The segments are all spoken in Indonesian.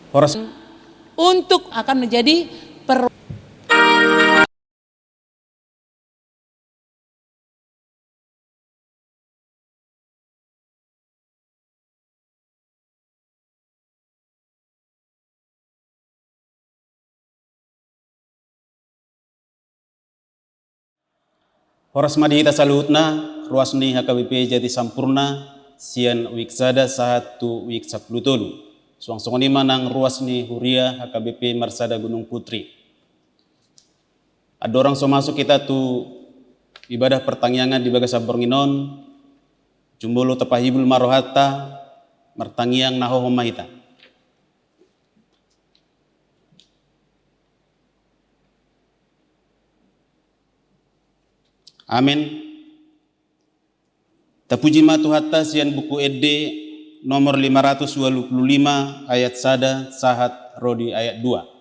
Horas untuk akan menjadi Horas madita salutna ruasni HKBP Jati Sampurna sian wiksada satu wik 10 Suang-suang lima nang ruasni Huria HKBP Marsada Gunung Putri. Ada orang so masuk kita tu ibadah pertangyangan di Bagasa Bornginon, Jumbolo Tapahibul Marohata, Martangiang Naho Mahita. Amin. Tapuji matu hatta sian buku Ede nomor 525 ayat sada sahat rodi ayat 2.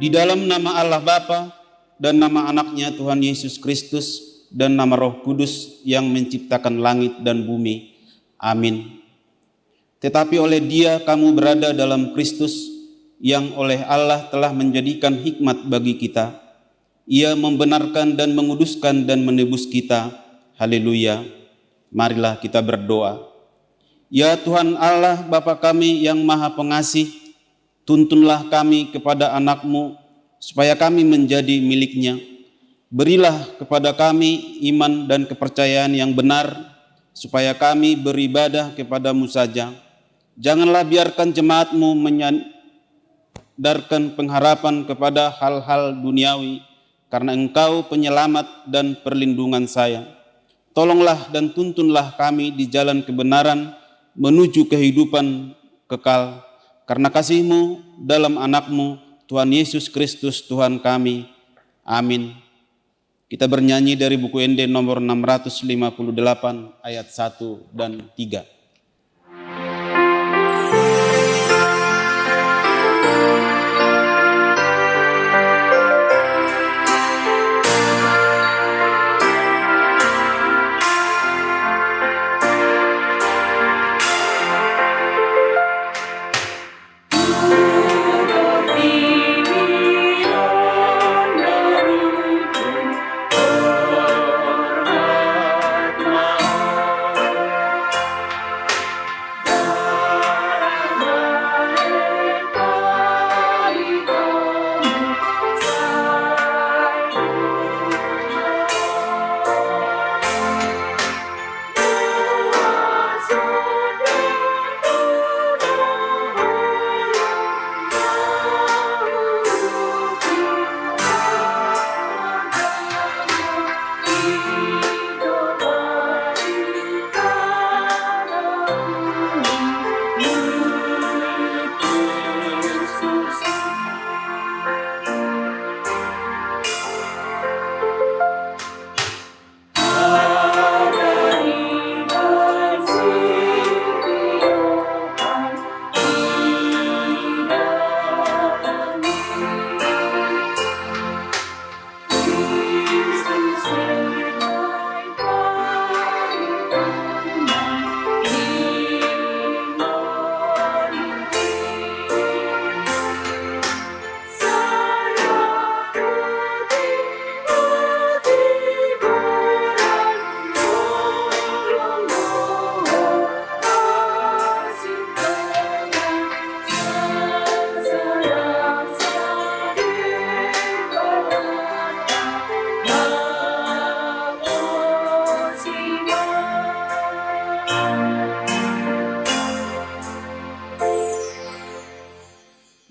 Di dalam nama Allah Bapa dan nama anaknya Tuhan Yesus Kristus dan nama Roh Kudus yang menciptakan langit dan bumi. Amin. Tetapi oleh Dia kamu berada dalam Kristus yang oleh Allah telah menjadikan hikmat bagi kita. Ia membenarkan dan menguduskan dan menebus kita. Haleluya. Marilah kita berdoa. Ya Tuhan Allah Bapa kami yang Maha Pengasih, tuntunlah kami kepada anak-Mu, supaya kami menjadi milik-Nya. Berilah kepada kami iman dan kepercayaan yang benar, supaya kami beribadah kepada-Mu saja. Janganlah biarkan jemaat-Mu menyandarkan pengharapan kepada hal-hal duniawi, karena Engkau penyelamat dan perlindungan saya. Tolonglah dan tuntunlah kami di jalan kebenaran menuju kehidupan kekal, karena kasih-Mu dalam anak-Mu, Tuhan Yesus Kristus Tuhan kami. Amin. Kita bernyanyi dari buku Ende nomor 658 ayat 1 dan 3.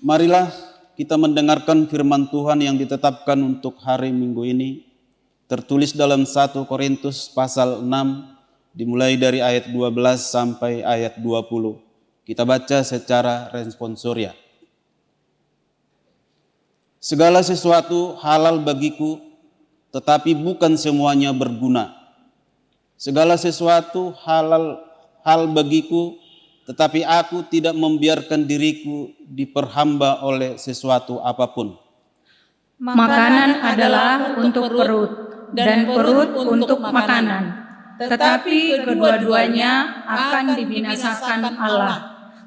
Marilah kita mendengarkan firman Tuhan yang ditetapkan untuk hari Minggu ini, tertulis dalam 1 Korintus pasal 6, dimulai dari ayat 12 sampai ayat 20. Kita baca secara responsoria. Segala sesuatu halal bagiku, tetapi bukan semuanya berguna. Segala sesuatu hal bagiku, tetapi aku tidak membiarkan diriku diperhamba oleh sesuatu apapun. Makanan adalah untuk perut, dan perut untuk makanan. Tetapi kedua-duanya akan dibinasakan Allah.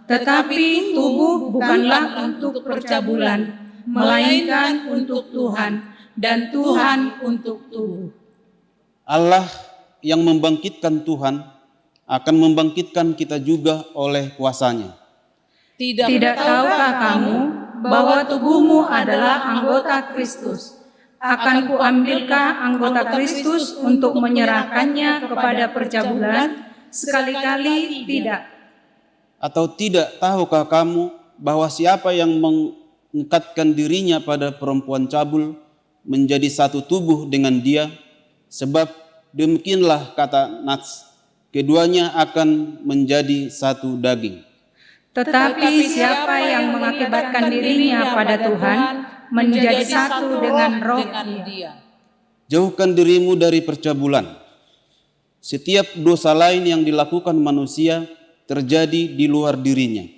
Tetapi tubuh bukanlah untuk percabulan, melainkan untuk Tuhan, dan Tuhan untuk tubuh. Allah yang membangkitkan Tuhan akan membangkitkan kita juga oleh kuasa-Nya. Tidak tahukah kamu bahwa tubuhmu adalah anggota Kristus? Akan kuambilkah anggota Kristus untuk menyerahkannya kepada percabulan? Sekali-kali tidak. Atau tidak tahukah kamu bahwa siapa yang mengikatkan dirinya pada perempuan cabul menjadi satu tubuh dengan dia? Sebab demikianlah kata Nats, keduanya akan menjadi satu daging. Tetapi siapa yang mengakibatkan dirinya pada Tuhan menjadi satu dengan roh dia. Jauhkan dirimu dari percabulan. Setiap dosa lain yang dilakukan manusia terjadi di luar dirinya.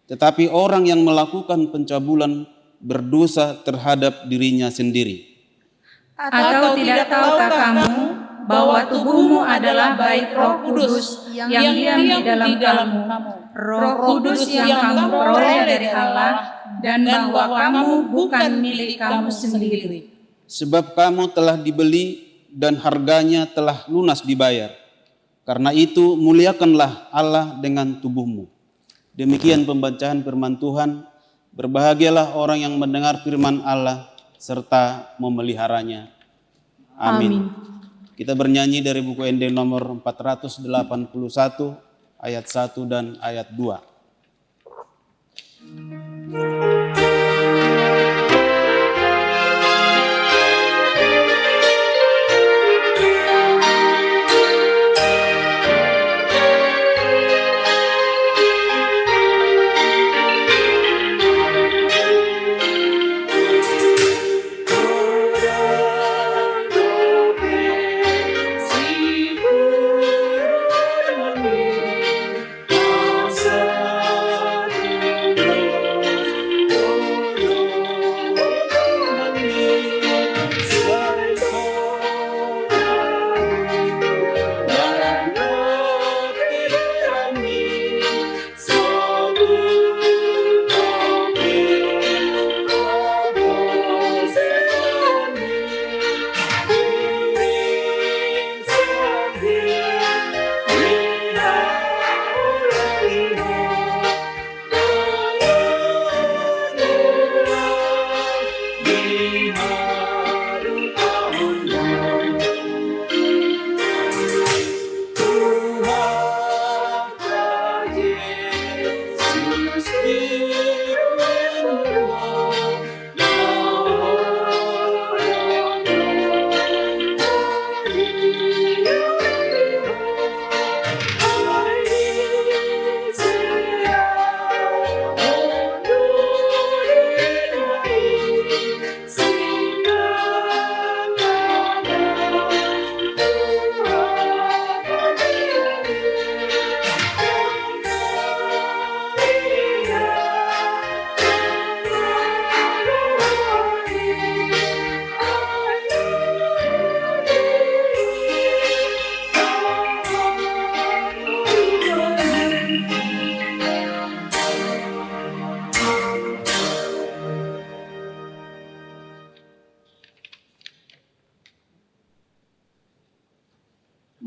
Tetapi orang yang melakukan pencabulan berdosa terhadap dirinya sendiri. Atau tidak tahukah kamu bahwa tubuhmu adalah bait Roh Kudus yang diam di dalam kamu, Roh Kudus yang kamu peroleh dari Allah, dan bahwa kamu bukan milik kamu sendiri. Sebab kamu telah dibeli dan harganya telah lunas dibayar. Karena itu muliakanlah Allah dengan tubuhmu. Demikian pembacaan firman Tuhan. Berbahagialah orang yang mendengar firman Allah serta memeliharanya. Amin. Kita bernyanyi dari buku ND nomor 481 ayat 1 dan ayat 2.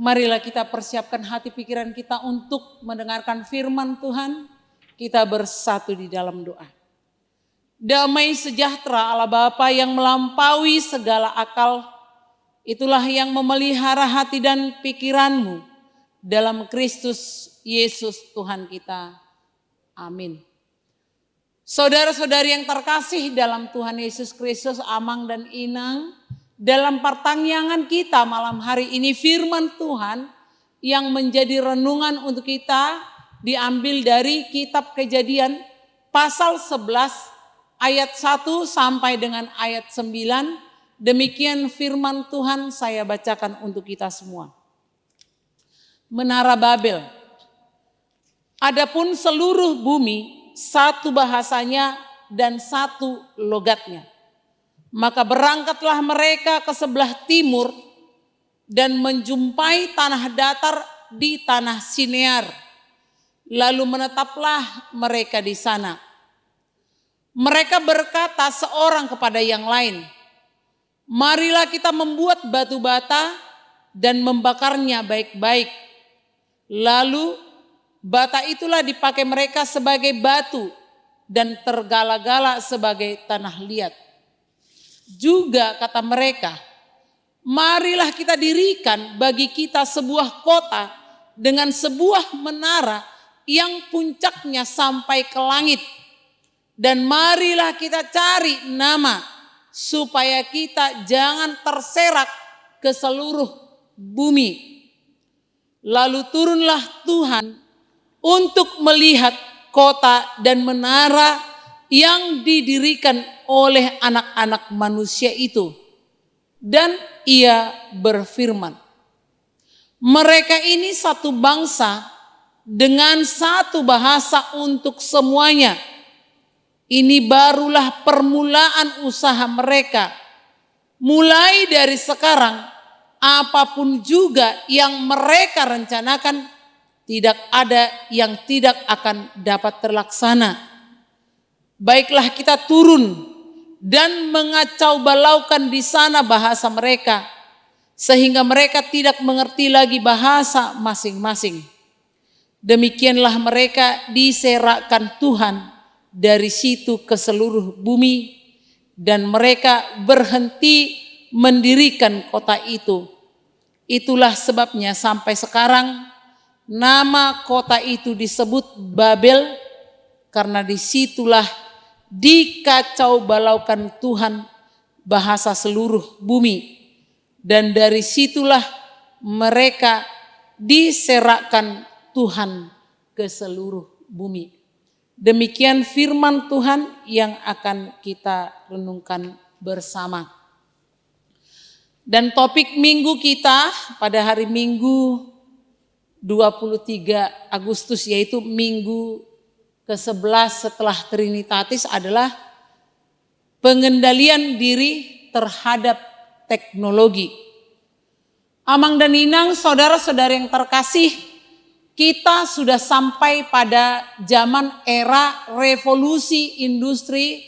Marilah kita persiapkan hati pikiran kita untuk mendengarkan firman Tuhan. Kita bersatu di dalam doa. Damai sejahtera Allah Bapa yang melampaui segala akal, itulah yang memelihara hati dan pikiranmu dalam Kristus Yesus Tuhan kita. Amin. Saudara-saudari yang terkasih dalam Tuhan Yesus Kristus, Amang dan Inang, dalam pertanyaan kita malam hari ini firman Tuhan yang menjadi renungan untuk kita diambil dari kitab Kejadian pasal 11 ayat 1 sampai dengan ayat 9. Demikian firman Tuhan saya bacakan untuk kita semua. Menara Babel. Adapun seluruh bumi satu bahasanya dan satu logatnya. Maka berangkatlah mereka ke sebelah timur dan menjumpai tanah datar di tanah Sinear. Lalu menetaplah mereka di sana. Mereka berkata seorang kepada yang lain, marilah kita membuat batu bata dan membakarnya baik-baik. Lalu bata itulah dipakai mereka sebagai batu dan tergala-gala sebagai tanah liat. Juga kata mereka, marilah kita dirikan bagi kita sebuah kota dengan sebuah menara yang puncaknya sampai ke langit. Dan marilah kita cari nama supaya kita jangan terserak ke seluruh bumi. Lalu turunlah Tuhan untuk melihat kota dan menara yang didirikan oleh anak-anak manusia itu. Dan ia berfirman, mereka ini satu bangsa dengan satu bahasa untuk semuanya. Ini barulah permulaan usaha mereka. Mulai dari sekarang, apapun juga yang mereka rencanakan, tidak ada yang tidak akan dapat terlaksana. Baiklah kita turun dan mengacau balaukan di sana bahasa mereka, sehingga mereka tidak mengerti lagi bahasa masing-masing. Demikianlah mereka diserakkan Tuhan dari situ ke seluruh bumi, dan mereka berhenti mendirikan kota itu. Itulah sebabnya sampai sekarang nama kota itu disebut Babel, karena disitulah dikacau balaukan Tuhan bahasa seluruh bumi. Dan dari situlah mereka diserakkan Tuhan ke seluruh bumi. Demikian firman Tuhan yang akan kita renungkan bersama. Dan topik minggu kita pada hari Minggu 23 Agustus yaitu minggu ke-11 setelah Trinitatis adalah pengendalian diri terhadap teknologi. Amang dan Inang, saudara-saudara yang terkasih, kita sudah sampai pada zaman era revolusi industri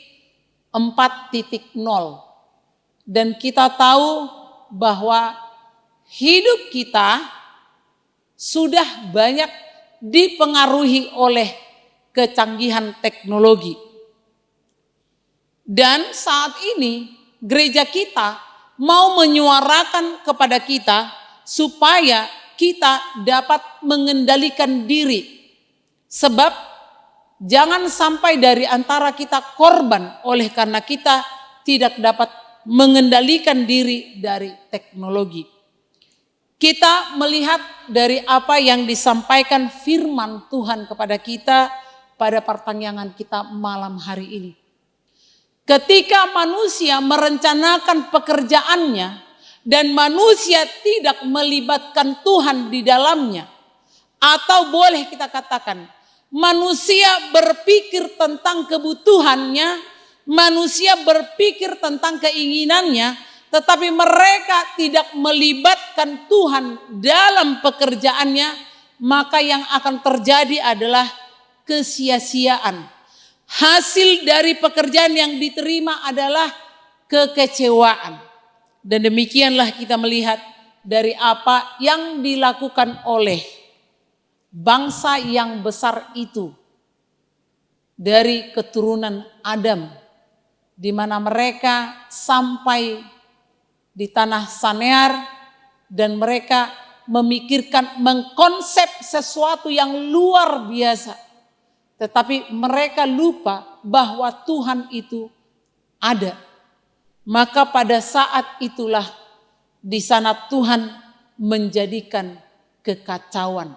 4.0. Dan kita tahu bahwa hidup kita sudah banyak dipengaruhi oleh kecanggihan teknologi. Dan saat ini gereja kita mau menyuarakan kepada kita supaya kita dapat mengendalikan diri. Sebab jangan sampai dari antara kita korban oleh karena kita tidak dapat mengendalikan diri dari teknologi. Kita melihat dari apa yang disampaikan firman Tuhan kepada kita pada pertanyaan kita malam hari ini. Ketika manusia merencanakan pekerjaannya dan manusia tidak melibatkan Tuhan di dalamnya, atau boleh kita katakan manusia berpikir tentang kebutuhannya, manusia berpikir tentang keinginannya, tetapi mereka tidak melibatkan Tuhan dalam pekerjaannya, maka yang akan terjadi adalah kesia-siaan. Hasil dari pekerjaan yang diterima adalah kekecewaan. Dan demikianlah kita melihat dari apa yang dilakukan oleh bangsa yang besar itu dari keturunan Adam, di mana mereka sampai di tanah Sinear dan mereka memikirkan, mengkonsep sesuatu yang luar biasa. Tetapi mereka lupa bahwa Tuhan itu ada. Maka pada saat itulah di sana Tuhan menjadikan kekacauan.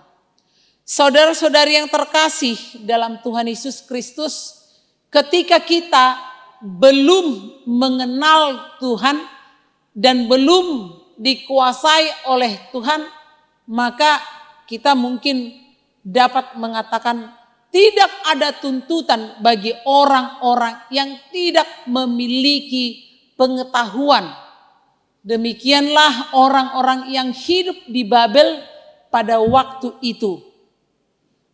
Saudara-saudari yang terkasih dalam Tuhan Yesus Kristus, ketika kita belum mengenal Tuhan dan belum dikuasai oleh Tuhan, maka kita mungkin dapat mengatakan tidak ada tuntutan bagi orang-orang yang tidak memiliki pengetahuan. Demikianlah orang-orang yang hidup di Babel pada waktu itu.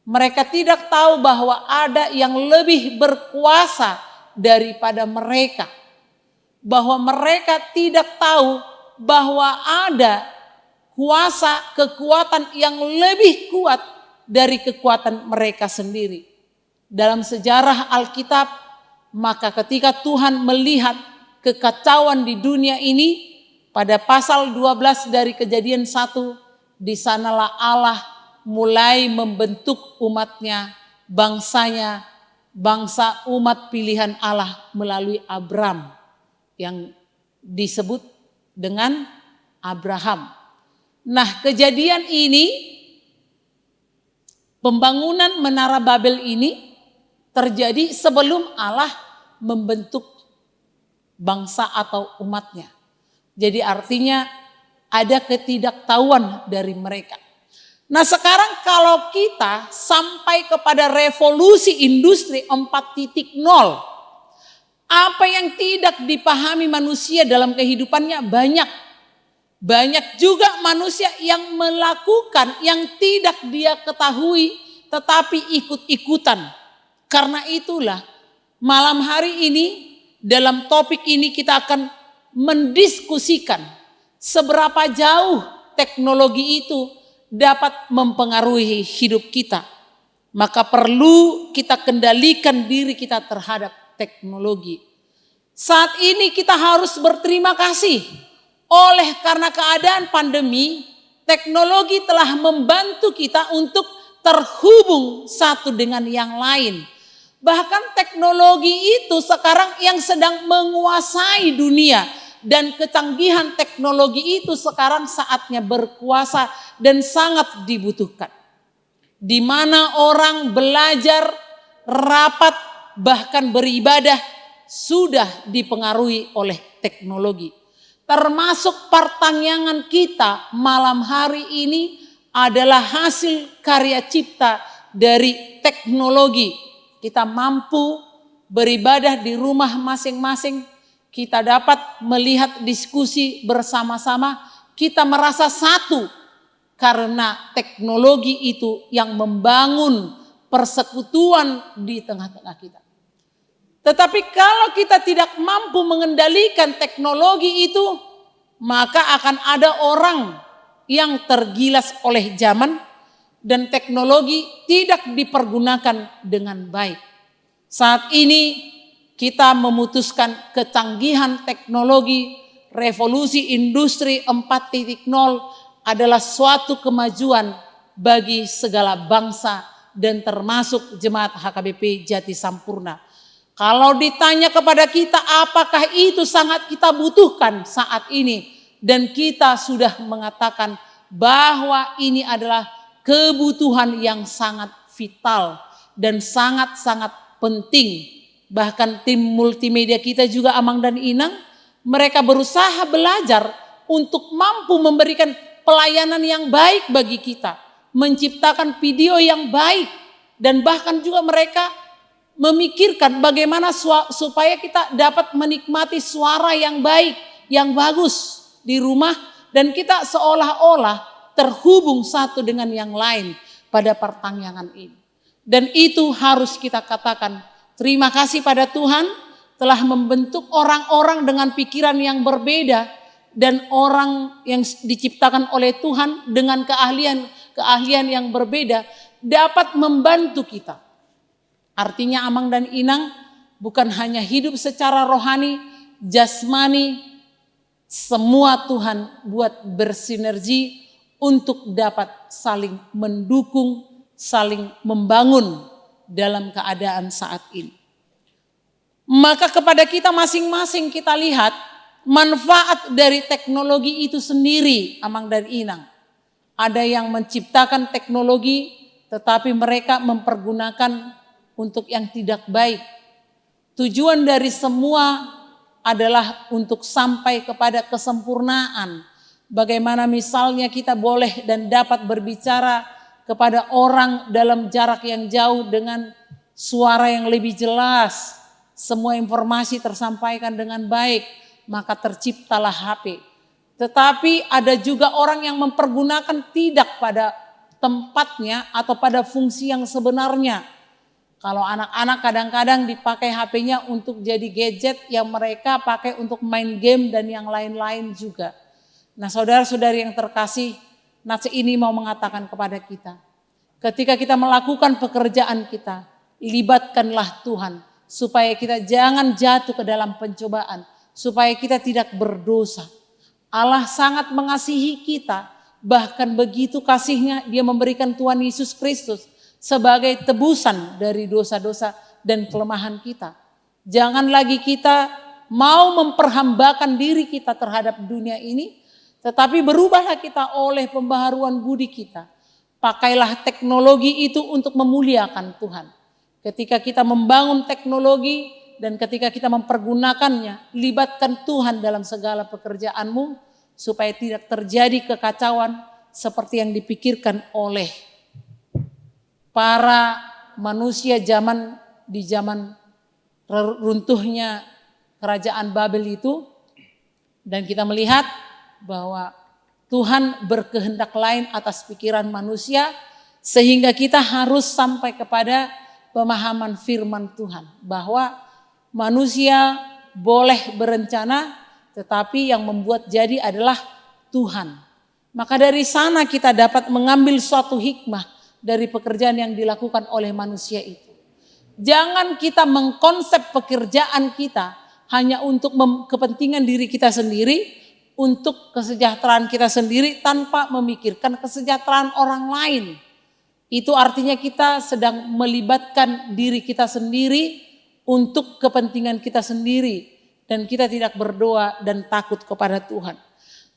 Mereka tidak tahu bahwa ada yang lebih berkuasa daripada mereka. Bahwa mereka tidak tahu bahwa ada kuasa, kekuatan yang lebih kuat dari kekuatan mereka sendiri. Dalam sejarah Alkitab, maka ketika Tuhan melihat kekacauan di dunia ini, pada pasal 12 dari Kejadian 1, di sanalah Allah mulai membentuk umatnya, bangsanya, bangsa umat pilihan Allah melalui Abram yang disebut dengan Abraham. Nah, kejadian ini, pembangunan Menara Babel ini terjadi sebelum Allah membentuk bangsa atau umatnya. Jadi artinya ada ketidaktahuan dari mereka. Nah, sekarang kalau kita sampai kepada revolusi industri 4.0, apa yang tidak dipahami manusia dalam kehidupannya banyak. Banyak juga manusia yang melakukan yang tidak dia ketahui tetapi ikut-ikutan. Karena itulah malam hari ini dalam topik ini kita akan mendiskusikan seberapa jauh teknologi itu dapat mempengaruhi hidup kita. Maka perlu kita kendalikan diri kita terhadap teknologi. Saat ini kita harus berterima kasih. Oleh karena keadaan pandemi, teknologi telah membantu kita untuk terhubung satu dengan yang lain. Bahkan teknologi itu sekarang yang sedang menguasai dunia. Dan kecanggihan teknologi itu sekarang saatnya berkuasa dan sangat dibutuhkan. Di mana orang belajar, rapat, bahkan beribadah sudah dipengaruhi oleh teknologi. Termasuk pertanyaan kita malam hari ini adalah hasil karya cipta dari teknologi. Kita mampu beribadah di rumah masing-masing. Kita dapat melihat diskusi bersama-sama. Kita merasa satu karena teknologi itu yang membangun persekutuan di tengah-tengah kita. Tetapi kalau kita tidak mampu mengendalikan teknologi itu, maka akan ada orang yang tergilas oleh zaman dan teknologi tidak dipergunakan dengan baik. Saat ini kita memutuskan kecanggihan teknologi, revolusi industri 4.0 adalah suatu kemajuan bagi segala bangsa dan termasuk jemaat HKBP Jati Sampurna. Kalau ditanya kepada kita apakah itu sangat kita butuhkan saat ini, dan kita sudah mengatakan bahwa ini adalah kebutuhan yang sangat vital dan sangat-sangat penting. Bahkan tim multimedia kita juga Amang dan Inang, mereka berusaha belajar untuk mampu memberikan pelayanan yang baik bagi kita, menciptakan video yang baik, dan bahkan juga mereka memikirkan bagaimana supaya kita dapat menikmati suara yang baik, yang bagus di rumah, dan kita seolah-olah terhubung satu dengan yang lain pada pertanyaan ini. Dan itu harus kita katakan terima kasih pada Tuhan telah membentuk orang-orang dengan pikiran yang berbeda dan orang yang diciptakan oleh Tuhan dengan keahlian yang berbeda dapat membantu kita. Artinya Amang dan Inang bukan hanya hidup secara rohani, jasmani, semua Tuhan buat bersinergi untuk dapat saling mendukung, saling membangun dalam keadaan saat ini. Maka kepada kita masing-masing kita lihat manfaat dari teknologi itu sendiri, Amang dan Inang. Ada yang menciptakan teknologi tetapi mereka mempergunakan untuk yang tidak baik. Tujuan dari semua adalah untuk sampai kepada kesempurnaan. Bagaimana misalnya kita boleh dan dapat berbicara kepada orang dalam jarak yang jauh dengan suara yang lebih jelas. Semua informasi tersampaikan dengan baik, maka terciptalah HP. Tetapi ada juga orang yang mempergunakan tidak pada tempatnya atau pada fungsi yang sebenarnya. Kalau anak-anak kadang-kadang dipakai HP-nya untuk jadi gadget yang mereka pakai untuk main game dan yang lain-lain juga. Nah, saudara-saudari yang terkasih, nats ini mau mengatakan kepada kita, ketika kita melakukan pekerjaan kita, libatkanlah Tuhan supaya kita jangan jatuh ke dalam pencobaan, supaya kita tidak berdosa. Allah sangat mengasihi kita, bahkan begitu kasihnya Dia memberikan Tuhan Yesus Kristus sebagai tebusan dari dosa-dosa dan kelemahan kita. Jangan lagi kita mau memperhambakan diri kita terhadap dunia ini, tetapi berubahlah kita oleh pembaharuan budi kita. Pakailah teknologi itu untuk memuliakan Tuhan. Ketika kita membangun teknologi dan ketika kita mempergunakannya, libatkan Tuhan dalam segala pekerjaanmu supaya tidak terjadi kekacauan seperti yang dipikirkan oleh para manusia di zaman runtuhnya kerajaan Babel itu. Dan kita melihat bahwa Tuhan berkehendak lain atas pikiran manusia, sehingga kita harus sampai kepada pemahaman firman Tuhan bahwa manusia boleh berencana, tetapi yang membuat jadi adalah Tuhan. Maka dari sana kita dapat mengambil suatu hikmah dari pekerjaan yang dilakukan oleh manusia itu. Jangan kita mengkonsep pekerjaan kita hanya untuk kepentingan diri kita sendiri, untuk kesejahteraan kita sendiri tanpa memikirkan kesejahteraan orang lain. Itu artinya kita sedang melibatkan diri kita sendiri untuk kepentingan kita sendiri. Dan kita tidak berdoa dan takut kepada Tuhan.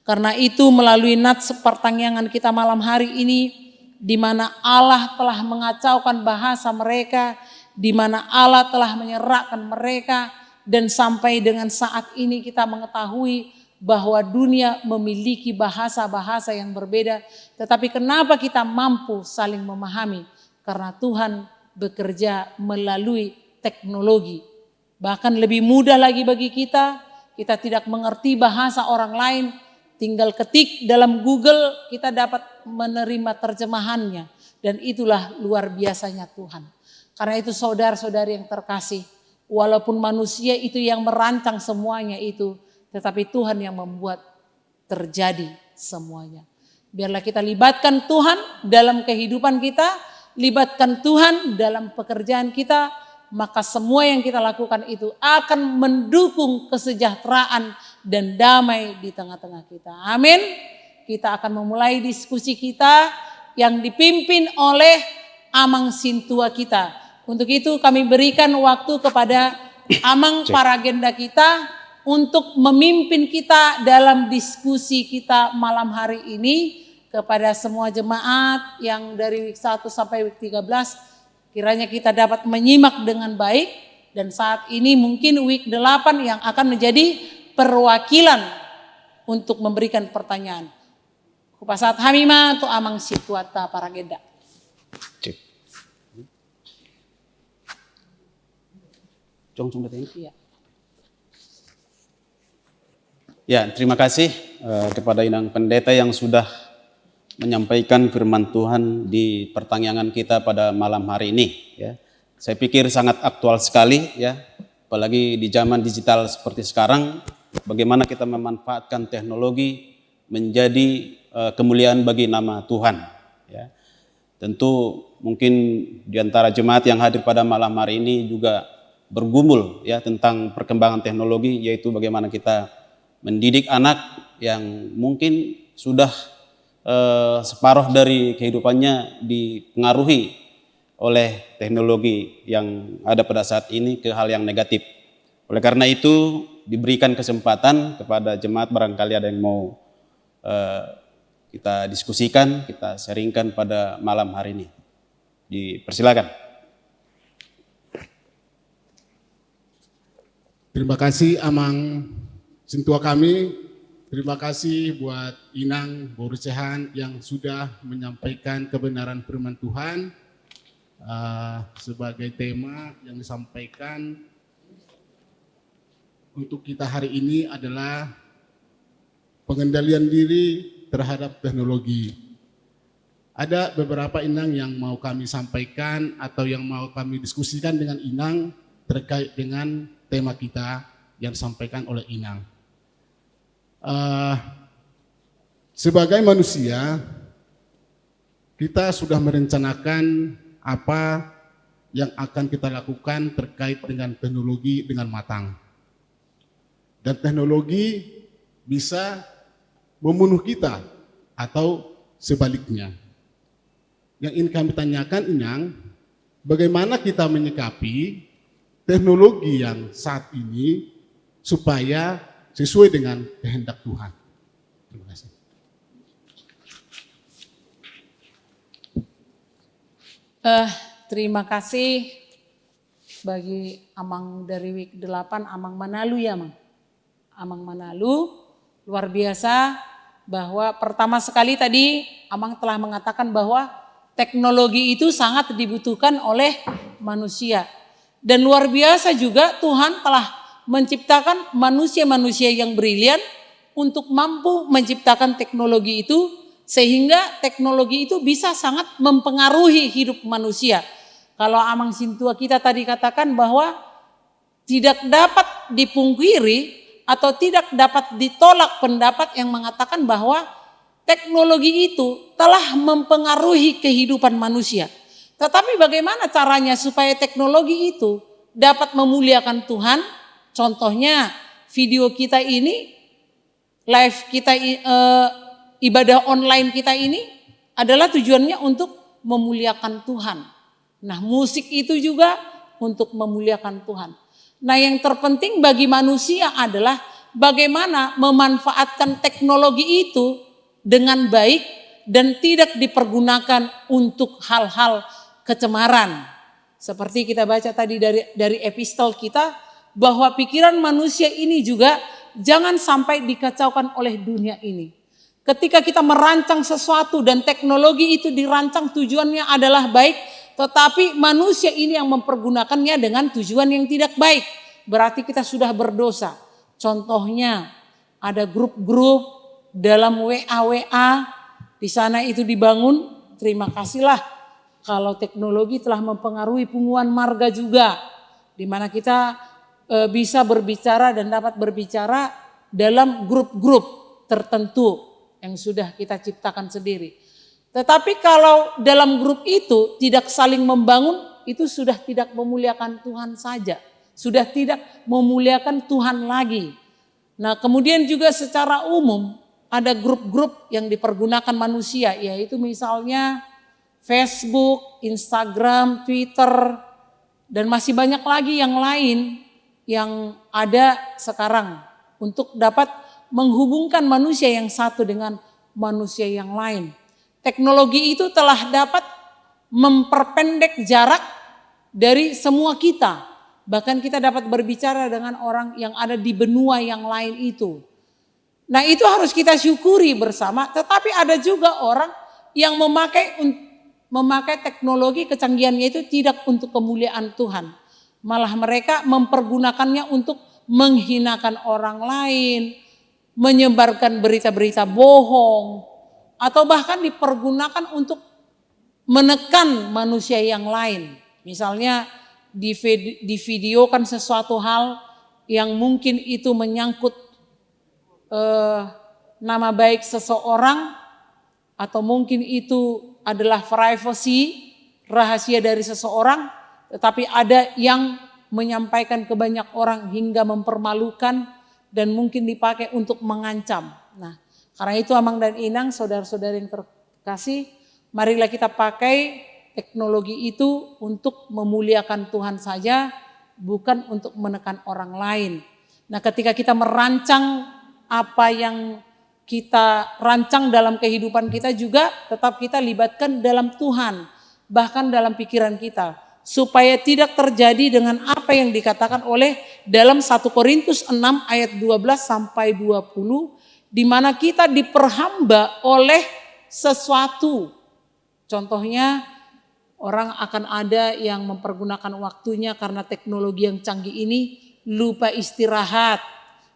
Karena itu melalui nats pertanyaan kita malam hari ini, di mana Allah telah mengacaukan bahasa mereka, di mana Allah telah menyerahkan mereka, dan sampai dengan saat ini kita mengetahui bahwa dunia memiliki bahasa-bahasa yang berbeda, tetapi kenapa kita mampu saling memahami? Karena Tuhan bekerja melalui teknologi. Bahkan lebih mudah lagi bagi kita tidak mengerti bahasa orang lain, tinggal ketik dalam Google kita dapat menerima terjemahannya. Dan itulah luar biasanya Tuhan. Karena itu saudara-saudari yang terkasih, walaupun manusia itu yang merancang semuanya itu, tetapi Tuhan yang membuat terjadi semuanya. Biarlah kita libatkan Tuhan dalam kehidupan kita, libatkan Tuhan dalam pekerjaan kita, maka semua yang kita lakukan itu akan mendukung kesejahteraan dan damai di tengah-tengah kita. Amin. Kita akan memulai diskusi kita yang dipimpin oleh Amang Sintua kita. Untuk itu kami berikan waktu kepada Amang Paragenda kita untuk memimpin kita dalam diskusi kita malam hari ini. Kepada semua jemaat yang dari week 1 sampai week 13, kiranya kita dapat menyimak dengan baik. Dan saat ini mungkin week 8 yang akan menjadi perwakilan untuk memberikan pertanyaan. Kupasat Hamima atau Amang Situata Paragenda. Iya. Ya, terima kasih kepada Inang Pendeta yang sudah menyampaikan firman Tuhan di pertanyaan kita pada malam hari ini. Ya, saya pikir sangat aktual sekali, ya, apalagi di zaman digital seperti sekarang. Bagaimana kita memanfaatkan teknologi menjadi kemuliaan bagi nama Tuhan. Ya, tentu mungkin di antara jemaat yang hadir pada malam hari ini juga bergumul ya tentang perkembangan teknologi, yaitu bagaimana kita mendidik anak yang mungkin sudah separuh dari kehidupannya dipengaruhi oleh teknologi yang ada pada saat ini ke hal yang negatif. Oleh karena itu diberikan kesempatan kepada jemaat, barangkali ada yang mau kita diskusikan, kita sharingkan pada malam hari ini. Dipersilakan. Terima kasih Amang Sintua kami, terima kasih buat Inang Borucehan yang sudah menyampaikan kebenaran firman Tuhan. Sebagai tema yang disampaikan untuk kita hari ini adalah pengendalian diri terhadap teknologi. Ada beberapa Inang yang mau kami sampaikan atau yang mau kami diskusikan dengan Inang terkait dengan tema kita yang disampaikan oleh Inang. Sebagai manusia, kita sudah merencanakan apa yang akan kita lakukan terkait dengan teknologi dengan matang. Dan teknologi bisa membunuh kita atau sebaliknya. Yang ingin kami tanyakan, Inang, bagaimana kita menyikapi teknologi yang saat ini supaya sesuai dengan kehendak Tuhan. Terima kasih. Terima kasih bagi Amang dari week 8, Amang Manalu ya Mang. Amang Manalu, luar biasa bahwa pertama sekali tadi Amang telah mengatakan bahwa teknologi itu sangat dibutuhkan oleh manusia. Dan luar biasa juga Tuhan telah menciptakan manusia-manusia yang brilian untuk mampu menciptakan teknologi itu, sehingga teknologi itu bisa sangat mempengaruhi hidup manusia. Kalau Amang Sintua kita tadi katakan bahwa tidak dapat dipungkiri atau tidak dapat ditolak pendapat yang mengatakan bahwa teknologi itu telah mempengaruhi kehidupan manusia. Tetapi bagaimana caranya supaya teknologi itu dapat memuliakan Tuhan? Contohnya video kita ini, live kita, ibadah online kita ini adalah tujuannya untuk memuliakan Tuhan. Nah, musik itu juga untuk memuliakan Tuhan. Nah, yang terpenting bagi manusia adalah bagaimana memanfaatkan teknologi itu dengan baik dan tidak dipergunakan untuk hal-hal kecemaran. Seperti kita baca tadi dari epistel kita, bahwa pikiran manusia ini juga jangan sampai dikacaukan oleh dunia ini. Ketika kita merancang sesuatu dan teknologi itu dirancang tujuannya adalah baik, tetapi manusia ini yang mempergunakannya dengan tujuan yang tidak baik, berarti kita sudah berdosa. Contohnya ada grup-grup dalam WA, di sana itu dibangun, terima kasihlah kalau teknologi telah mempengaruhi punguan marga juga, di mana kita bisa berbicara dan dapat berbicara dalam grup-grup tertentu yang sudah kita ciptakan sendiri. Tetapi kalau dalam grup itu tidak saling membangun, itu sudah tidak memuliakan Tuhan saja. Sudah tidak memuliakan Tuhan lagi. Nah, kemudian juga secara umum ada grup-grup yang dipergunakan manusia, yaitu misalnya Facebook, Instagram, Twitter, dan masih banyak lagi yang lain yang ada sekarang untuk dapat menghubungkan manusia yang satu dengan manusia yang lain. Teknologi itu telah dapat memperpendek jarak dari semua kita. Bahkan kita dapat berbicara dengan orang yang ada di benua yang lain itu. Nah, itu harus kita syukuri bersama. Tetapi ada juga orang yang memakai teknologi, kecanggihannya itu tidak untuk kemuliaan Tuhan. Malah mereka mempergunakannya untuk menghinakan orang lain, menyebarkan berita-berita bohong, atau bahkan dipergunakan untuk menekan manusia yang lain. Misalnya divideokan sesuatu hal yang mungkin itu menyangkut nama baik seseorang, atau mungkin itu adalah privasi, rahasia dari seseorang, tetapi ada yang menyampaikan ke banyak orang hingga mempermalukan dan mungkin dipakai untuk mengancam. Nah, karena itu Amang dan Inang, saudara-saudara yang terkasih, marilah kita pakai teknologi itu untuk memuliakan Tuhan saja bukan untuk menekan orang lain. Nah, ketika kita merancang apa yang kita rancang dalam kehidupan kita juga tetap kita libatkan dalam Tuhan, bahkan dalam pikiran kita, supaya tidak terjadi dengan apa yang dikatakan oleh dalam 1 Korintus 6 ayat 12 sampai 20, di mana kita diperhamba oleh sesuatu. Contohnya, orang akan ada yang mempergunakan waktunya karena teknologi yang canggih ini lupa istirahat.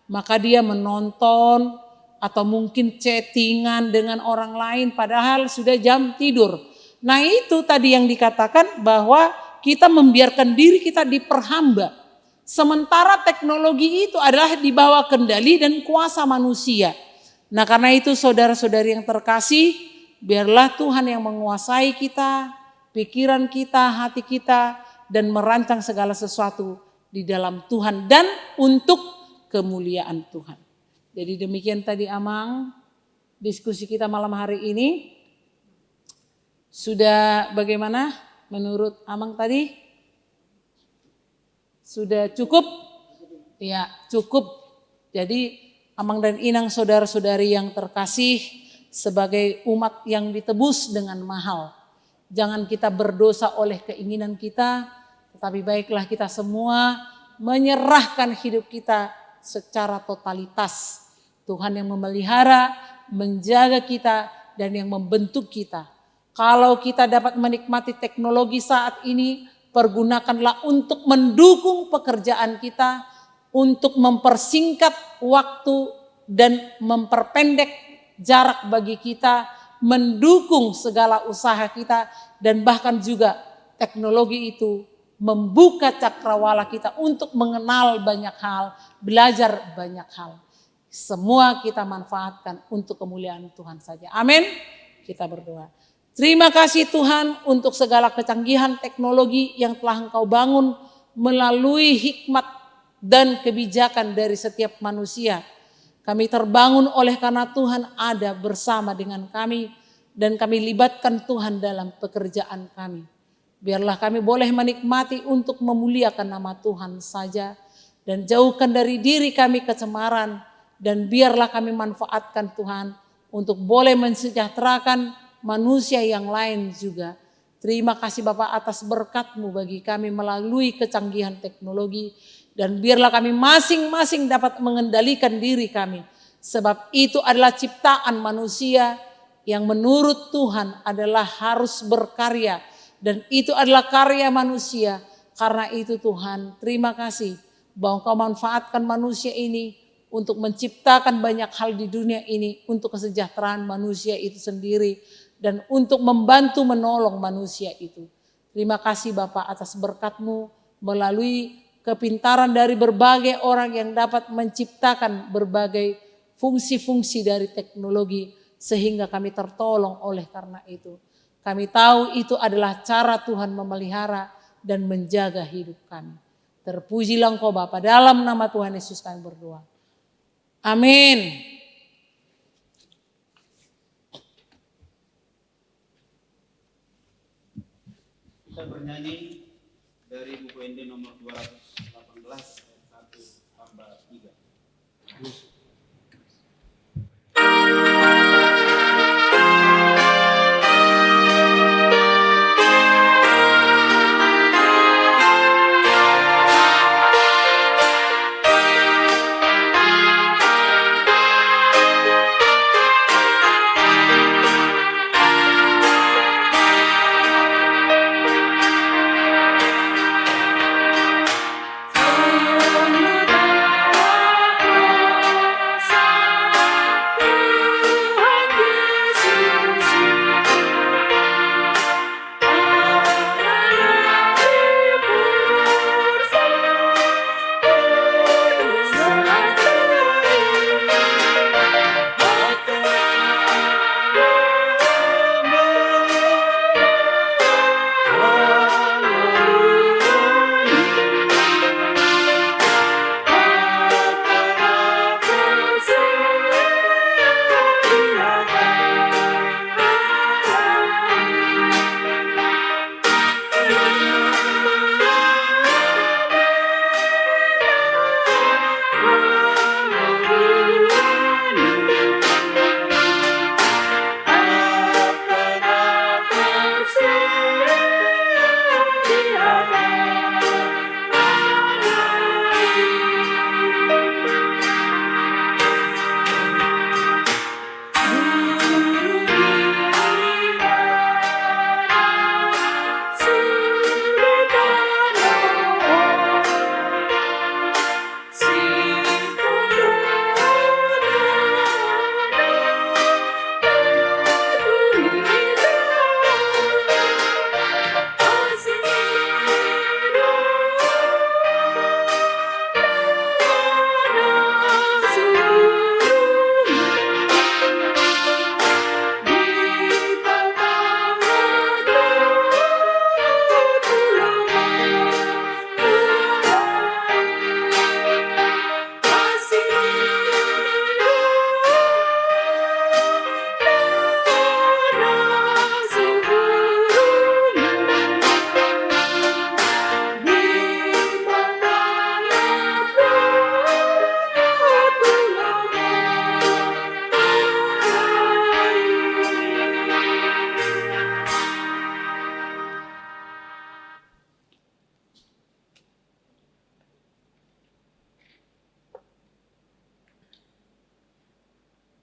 Maka dia menonton atau mungkin chattingan dengan orang lain padahal sudah jam tidur. Nah, itu tadi yang dikatakan bahwa kita membiarkan diri kita diperhamba. Sementara teknologi itu adalah di bawah kendali dan kuasa manusia. Nah, karena itu saudara-saudari yang terkasih, biarlah Tuhan yang menguasai kita, pikiran kita, hati kita, dan merancang segala sesuatu di dalam Tuhan dan untuk kemuliaan Tuhan. Jadi demikian tadi Amang, diskusi kita malam hari ini. Sudah bagaimana menurut Amang tadi? Sudah cukup? Ya, cukup. Jadi Amang dan Inang saudara-saudari yang terkasih, sebagai umat yang ditebus dengan mahal. Jangan kita berdosa oleh keinginan kita, tetapi baiklah kita semua menyerahkan hidup kita secara totalitas. Tuhan yang memelihara, menjaga kita, dan yang membentuk kita. Kalau kita dapat menikmati teknologi saat ini, pergunakanlah untuk mendukung pekerjaan kita, untuk mempersingkat waktu dan memperpendek jarak bagi kita, mendukung segala usaha kita, dan bahkan juga teknologi itu membuka cakrawala kita untuk mengenal banyak hal, belajar banyak hal. Semua kita manfaatkan untuk kemuliaan Tuhan saja. Amin. Kita berdoa. Terima kasih Tuhan untuk segala kecanggihan teknologi yang telah Engkau bangun melalui hikmat dan kebijakan dari setiap manusia. Kami terbangun oleh karena Tuhan ada bersama dengan kami dan kami libatkan Tuhan dalam pekerjaan kami. Biarlah kami boleh menikmati untuk memuliakan nama Tuhan saja dan jauhkan dari diri kami kecemaran, dan biarlah kami manfaatkan Tuhan untuk boleh mensejahterakan manusia yang lain juga. Terima kasih Bapak atas berkat-Mu bagi kami melalui kecanggihan teknologi, dan biarlah kami masing-masing dapat mengendalikan diri kami, sebab itu adalah ciptaan manusia yang menurut Tuhan adalah harus berkarya, dan itu adalah karya manusia. Karena itu Tuhan, terima kasih bahwa Engkau manfaatkan manusia ini untuk menciptakan banyak hal di dunia ini untuk kesejahteraan manusia itu sendiri dan untuk membantu menolong manusia itu. Terima kasih Bapak atas berkat-Mu melalui kepintaran dari berbagai orang yang dapat menciptakan berbagai fungsi-fungsi dari teknologi sehingga kami tertolong oleh karena itu. Kami tahu itu adalah cara Tuhan memelihara dan menjaga hidup kami. Terpujilah Engkau Bapa, dalam nama Tuhan Yesus kami berdoa. Amin. Kita bernyanyi dari buku ND nomor 218 ayat 1 tambah 3.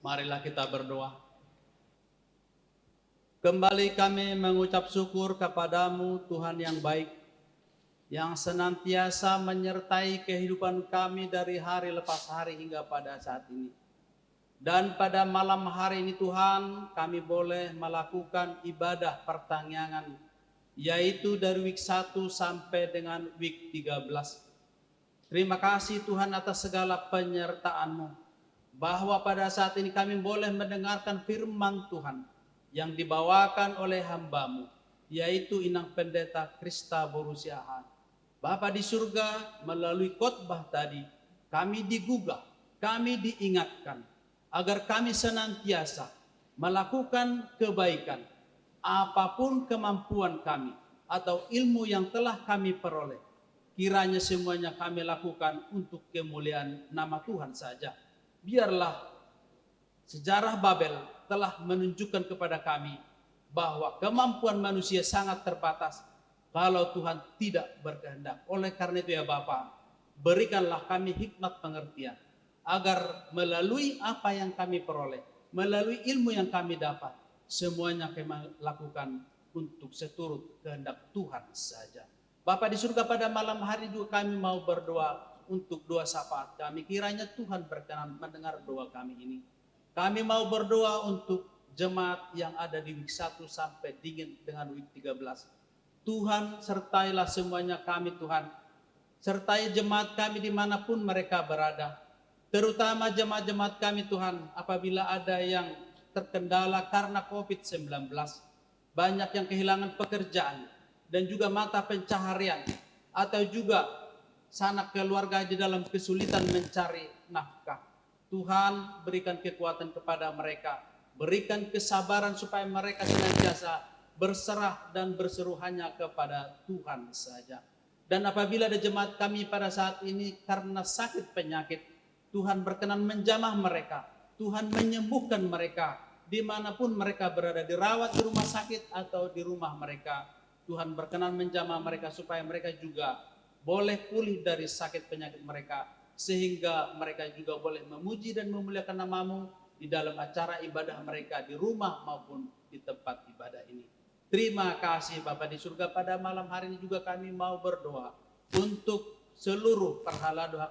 Marilah kita berdoa. Kembali kami mengucap syukur kepadamu Tuhan yang baik, yang senantiasa menyertai kehidupan kami dari hari lepas hari hingga pada saat ini. Dan pada malam hari ini Tuhan, kami boleh melakukan ibadah pertangyangan, yaitu dari week 1 sampai dengan week 13. Terima kasih Tuhan atas segala penyertaan-Mu, bahwa pada saat ini kami boleh mendengarkan firman Tuhan yang dibawakan oleh hamba-Mu, yaitu Inang Pendeta Krista Borusiahan. Bapa di surga, melalui khotbah tadi, kami digugah, kami diingatkan, agar kami senantiasa melakukan kebaikan, apapun kemampuan kami, atau ilmu yang telah kami peroleh. Kiranya semuanya kami lakukan untuk kemuliaan nama Tuhan saja. Biarlah sejarah Babel telah menunjukkan kepada kami bahwa kemampuan manusia sangat terbatas kalau Tuhan tidak berkehendak. Oleh karena itu ya Bapa, berikanlah kami hikmat pengertian, agar melalui apa yang kami peroleh, melalui ilmu yang kami dapat, semuanya kami lakukan untuk seturut kehendak Tuhan saja. Bapa di surga, pada malam hari juga kami mau berdoa untuk doa syafaat kami. Kiranya Tuhan berkenan mendengar doa kami ini. Kami mau berdoa untuk jemaat yang ada di week 1 sampai dengan week 13. Tuhan sertailah semuanya kami Tuhan. Sertai jemaat kami dimanapun mereka berada. Terutama jemaat-jemaat kami Tuhan, apabila ada yang terkendala karena COVID-19. Banyak yang kehilangan pekerjaan dan juga mata pencaharian, atau juga sanak keluarga di dalam kesulitan mencari nafkah. Tuhan berikan kekuatan kepada mereka, berikan kesabaran supaya mereka senantiasa berserah dan berseru hanya kepada Tuhan saja. Dan apabila ada jemaat kami pada saat ini karena sakit penyakit, Tuhan berkenan menjamah mereka, Tuhan menyembuhkan mereka, dimanapun mereka berada, dirawat di rumah sakit atau di rumah mereka. Tuhan berkenan menjamah mereka supaya mereka juga boleh pulih dari sakit penyakit mereka, sehingga mereka juga boleh memuji dan memuliakan nama-Mu di dalam acara ibadah mereka di rumah maupun di tempat ibadah ini. Terima kasih Bapa di surga, pada malam hari ini juga kami mau berdoa untuk seluruh perhala doa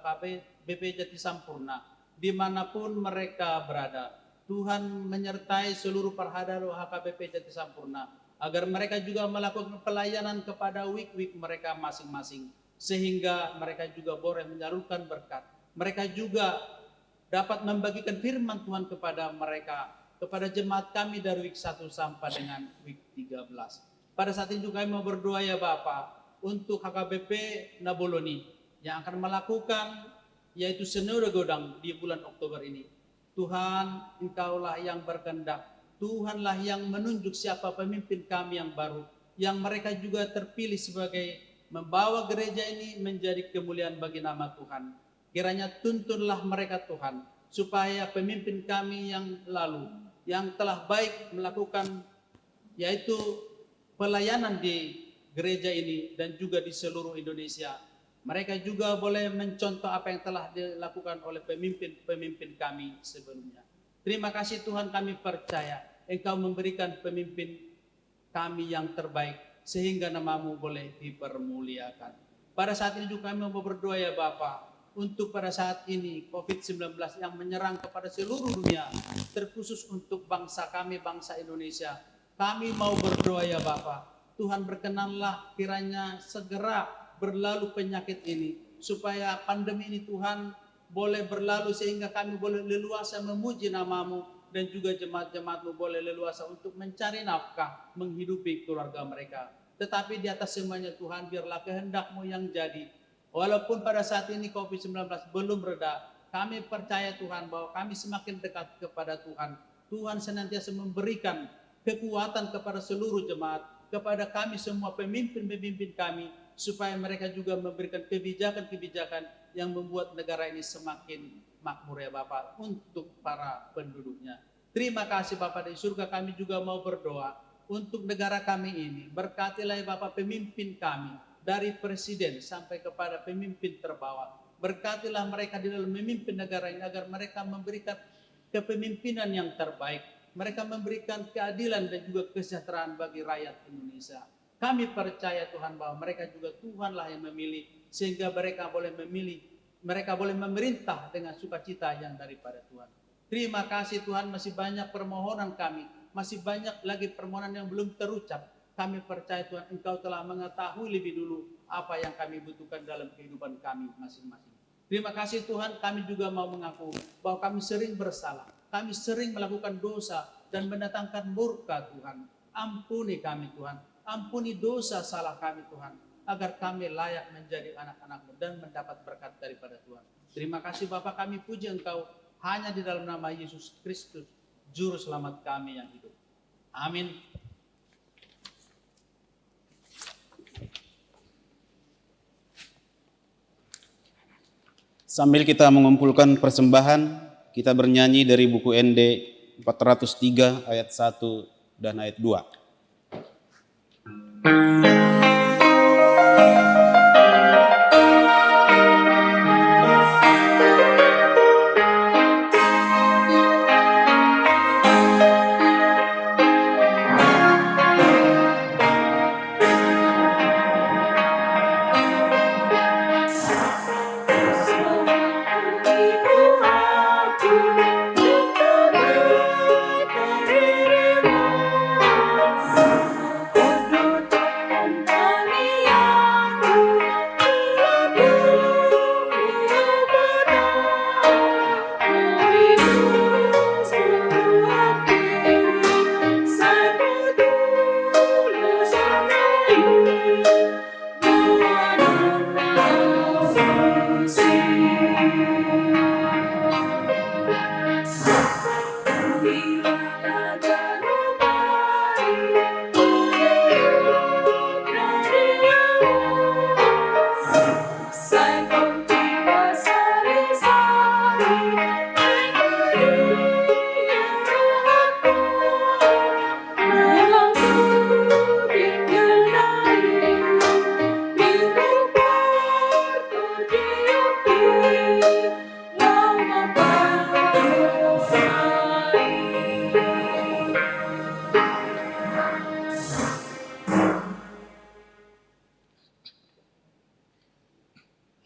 BP Jati Sampurna dimanapun mereka berada. Tuhan menyertai seluruh perhala doa HKBP Jati Sampurna, agar mereka juga melakukan pelayanan kepada week-week mereka masing-masing, sehingga mereka juga boleh menyalurkan berkat. Mereka juga dapat membagikan firman Tuhan kepada mereka, kepada jemaat kami dari week 1 sampai dengan week 13. Pada saat ini juga kami mau berdoa ya Bapa untuk HKBP Naboloni yang akan melakukan yaitu Sinode Godang di bulan Oktober ini. Tuhan, Engkaulah yang berkehendak, Tuhanlah yang menunjuk siapa pemimpin kami yang baru, yang mereka juga terpilih sebagai membawa gereja ini menjadi kemuliaan bagi nama Tuhan. Kiranya tuntunlah mereka Tuhan, supaya pemimpin kami yang lalu, yang telah baik melakukan yaitu pelayanan di gereja ini dan juga di seluruh Indonesia, mereka juga boleh mencontoh apa yang telah dilakukan oleh pemimpin-pemimpin kami sebelumnya. Terima kasih Tuhan, kami percaya Engkau memberikan pemimpin kami yang terbaik, sehingga nama-Mu boleh dipermuliakan. Pada saat ini juga kami mau berdoa ya Bapa, untuk pada saat ini COVID-19 yang menyerang kepada seluruh dunia, terkhusus untuk bangsa kami, bangsa Indonesia. Kami mau berdoa ya Bapa, Tuhan berkenanlah kiranya segera berlalu penyakit ini, supaya pandemi ini Tuhan boleh berlalu, sehingga kami boleh leluasa memuji nama-Mu, dan juga jemaat-jemaat-Mu boleh leluasa untuk mencari nafkah, menghidupi keluarga mereka. Tetapi di atas semuanya Tuhan, biarlah kehendak-Mu yang jadi. Walaupun pada saat ini COVID-19 belum reda, kami percaya Tuhan bahwa kami semakin dekat kepada Tuhan. Tuhan senantiasa memberikan kekuatan kepada seluruh jemaat, kepada kami semua pemimpin-pemimpin kami, supaya mereka juga memberikan kebijakan-kebijakan yang membuat negara ini semakin makmur ya Bapak untuk para penduduknya. Terima kasih Bapak di surga, kami juga mau berdoa untuk negara kami ini. Berkatilah ya Bapak pemimpin kami, dari presiden sampai kepada pemimpin terbawah. Berkatilah mereka di dalam memimpin negara ini, agar mereka memberikan kepemimpinan yang terbaik. Mereka memberikan keadilan dan juga kesejahteraan bagi rakyat Indonesia. Kami percaya Tuhan bahwa mereka juga Tuhanlah yang memilih, sehingga mereka boleh memilih, mereka boleh memerintah dengan sukacita yang daripada Tuhan. Terima kasih Tuhan, masih banyak permohonan kami, masih banyak lagi permohonan yang belum terucap. Kami percaya Tuhan, Engkau telah mengetahui lebih dulu apa yang kami butuhkan dalam kehidupan kami masing-masing. Terima kasih Tuhan, kami juga mau mengaku bahwa kami sering bersalah, kami sering melakukan dosa dan mendatangkan murka Tuhan. Ampuni kami Tuhan, ampuni dosa salah kami Tuhan, agar kami layak menjadi anak-anak-Mu dan mendapat berkat daripada Tuhan. Terima kasih Bapa, kami puji Engkau hanya di dalam nama Yesus Kristus, Juru Selamat kami yang hidup. Amin. Sambil kita mengumpulkan persembahan, kita bernyanyi dari buku ND 403 ayat 1 dan ayat 2.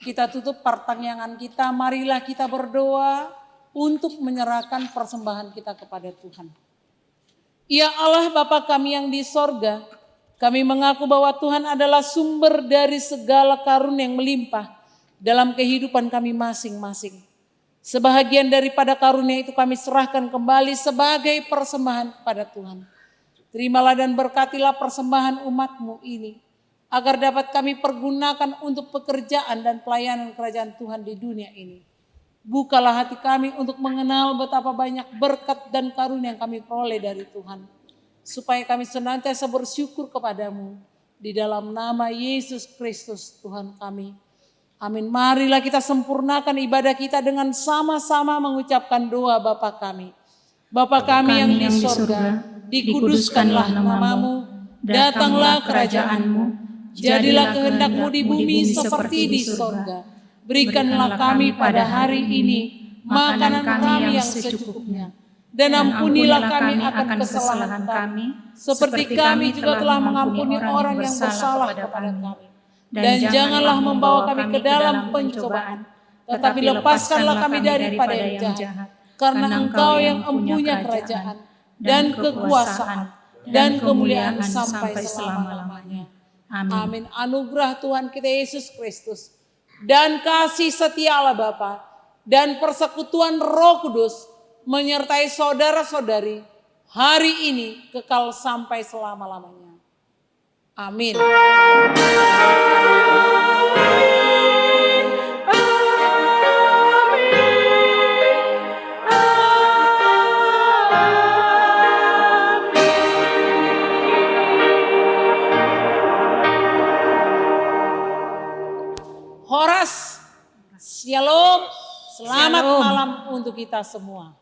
Kita tutup pertanyaan kita, marilah kita berdoa untuk menyerahkan persembahan kita kepada Tuhan. Ya Allah Bapa kami yang di sorga, kami mengaku bahwa Tuhan adalah sumber dari segala karunia yang melimpah dalam kehidupan kami masing-masing. Sebahagian daripada karunia itu kami serahkan kembali sebagai persembahan kepada Tuhan. Terimalah dan berkatilah persembahan umat-Mu ini, agar dapat kami pergunakan untuk pekerjaan dan pelayanan kerajaan Tuhan di dunia ini. Bukalah hati kami untuk mengenal betapa banyak berkat dan karunia yang kami peroleh dari Tuhan, supaya kami senantiasa bersyukur kepadamu di dalam nama Yesus Kristus Tuhan kami. Amin. Marilah kita sempurnakan ibadah kita dengan sama-sama mengucapkan doa Bapa kami. Bapa kami yang di surga, dikuduskanlah namamu, datanglah kerajaan-Mu, jadilah kehendak-Mu di bumi seperti di sorga. Berikanlah kami pada hari ini makanan kami yang secukupnya. Dan ampunilah kami akan kesalahan kami, seperti kami juga telah mengampuni orang yang bersalah kepada kami. Dan janganlah membawa kami ke dalam pencobaan, tetapi lepaskanlah kami daripada yang jahat. Karena Engkau yang empunya kerajaan, dan kekuasaan, dan kemuliaan sampai selama-lamanya. Amin. Anugerah Tuhan kita Yesus Kristus, dan kasih setia Allah Bapa, dan persekutuan Roh Kudus menyertai saudara-saudari hari ini kekal sampai selama-lamanya. Amin. Horas, shalom, selamat malam untuk kita semua.